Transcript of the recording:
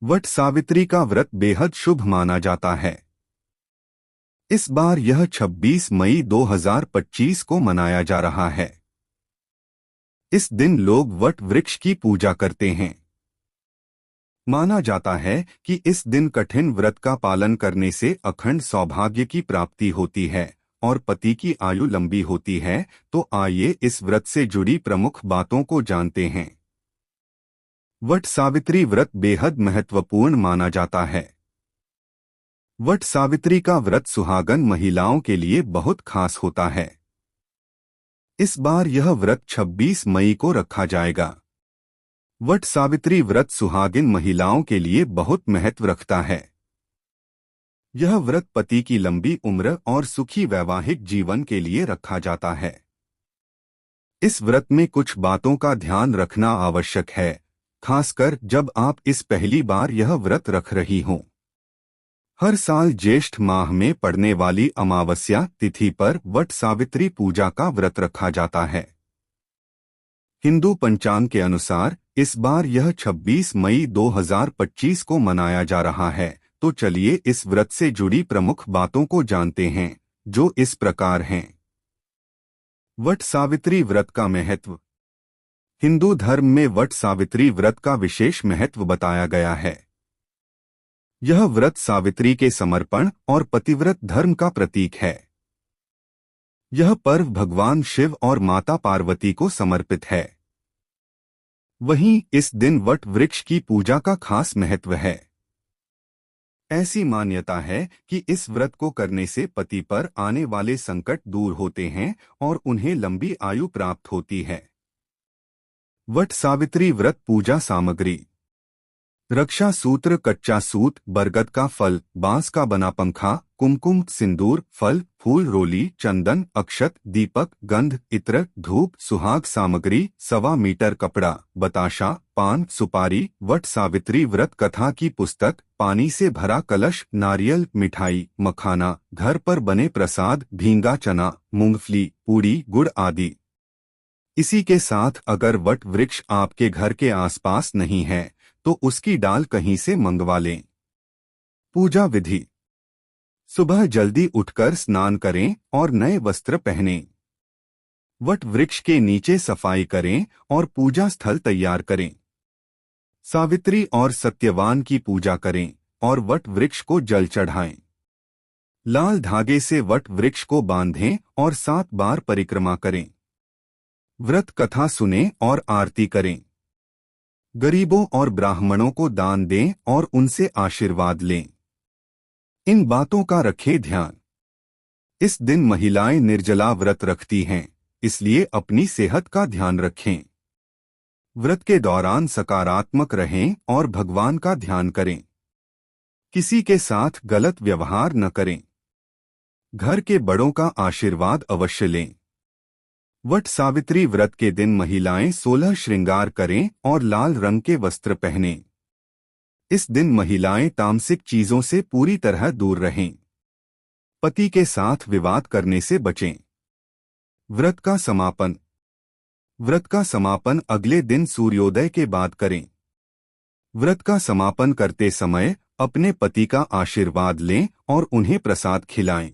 वट सावित्री का व्रत बेहद शुभ माना जाता है। इस बार यह 26 मई 2025 को मनाया जा रहा है। इस दिन लोग वट वृक्ष की पूजा करते हैं। माना जाता है कि इस दिन कठिन व्रत का पालन करने से अखंड सौभाग्य की प्राप्ति होती है और पति की आयु लंबी होती है। तो आइए इस व्रत से जुड़ी प्रमुख बातों को जानते हैं। वट सावित्री व्रत बेहद महत्वपूर्ण माना जाता है। वट सावित्री का व्रत सुहागन महिलाओं के लिए बहुत खास होता है। इस बार यह व्रत 26 मई को रखा जाएगा। वट सावित्री व्रत सुहागिन महिलाओं के लिए बहुत महत्व रखता है। यह व्रत पति की लंबी उम्र और सुखी वैवाहिक जीवन के लिए रखा जाता है। इस व्रत में कुछ बातों का ध्यान रखना आवश्यक है, खासकर जब आप इस पहली बार यह व्रत रख रही हों। हर साल ज्येष्ठ माह में पड़ने वाली अमावस्या तिथि पर वट सावित्री पूजा का व्रत रखा जाता है। हिंदू पंचांग के अनुसार इस बार यह 26 मई 2025 को मनाया जा रहा है। तो चलिए इस व्रत से जुड़ी प्रमुख बातों को जानते हैं, जो इस प्रकार हैं। वट सावित्री व्रत का महत्व। हिंदू धर्म में वट सावित्री व्रत का विशेष महत्व बताया गया है। यह व्रत सावित्री के समर्पण और पतिव्रत धर्म का प्रतीक है। यह पर्व भगवान शिव और माता पार्वती को समर्पित है। वहीं इस दिन वट वृक्ष की पूजा का खास महत्व है। ऐसी मान्यता है कि इस व्रत को करने से पति पर आने वाले संकट दूर होते हैं और उन्हें लंबी आयु प्राप्त होती है। वट सावित्री व्रत पूजा सामग्री। रक्षा सूत्र, कच्चा सूत, बरगद का फल, बांस का बना पंखा, कुमकुम, सिंदूर, फल, फूल, रोली, चंदन, अक्षत, दीपक, गंध, इत्र, धूप, सुहाग सामग्री, 1.25 मीटर कपड़ा, बताशा, पान, सुपारी, वट सावित्री व्रत कथा की पुस्तक, पानी से भरा कलश, नारियल, मिठाई, मखाना, घर पर बने प्रसाद, भींगा चना, मूंगफली, पूड़ी, गुड़ आदि। इसी के साथ अगर वट वृक्ष आपके घर के आसपास नहीं है तो उसकी डाल कहीं से मंगवा लें। पूजा विधि। सुबह जल्दी उठकर स्नान करें और नए वस्त्र पहनें। वट वृक्ष के नीचे सफाई करें और पूजा स्थल तैयार करें। सावित्री और सत्यवान की पूजा करें और वट वृक्ष को जल चढ़ाएं। लाल धागे से वट वृक्ष को बांधें और 7 बार परिक्रमा करें। व्रत कथा सुनें और आरती करें। गरीबों और ब्राह्मणों को दान दें और उनसे आशीर्वाद लें। इन बातों का रखें ध्यान। इस दिन महिलाएं निर्जला व्रत रखती हैं, इसलिए अपनी सेहत का ध्यान रखें। व्रत के दौरान सकारात्मक रहें और भगवान का ध्यान करें। किसी के साथ गलत व्यवहार न करें। घर के बड़ों का आशीर्वाद अवश्य लें। वट सावित्री व्रत के दिन महिलाएं 16 श्रृंगार करें और लाल रंग के वस्त्र पहनें। इस दिन महिलाएं तामसिक चीजों से पूरी तरह दूर रहें। पति के साथ विवाद करने से बचें। व्रत का समापन। व्रत का समापन अगले दिन सूर्योदय के बाद करें। व्रत का समापन करते समय अपने पति का आशीर्वाद लें और उन्हें प्रसाद खिलाएं।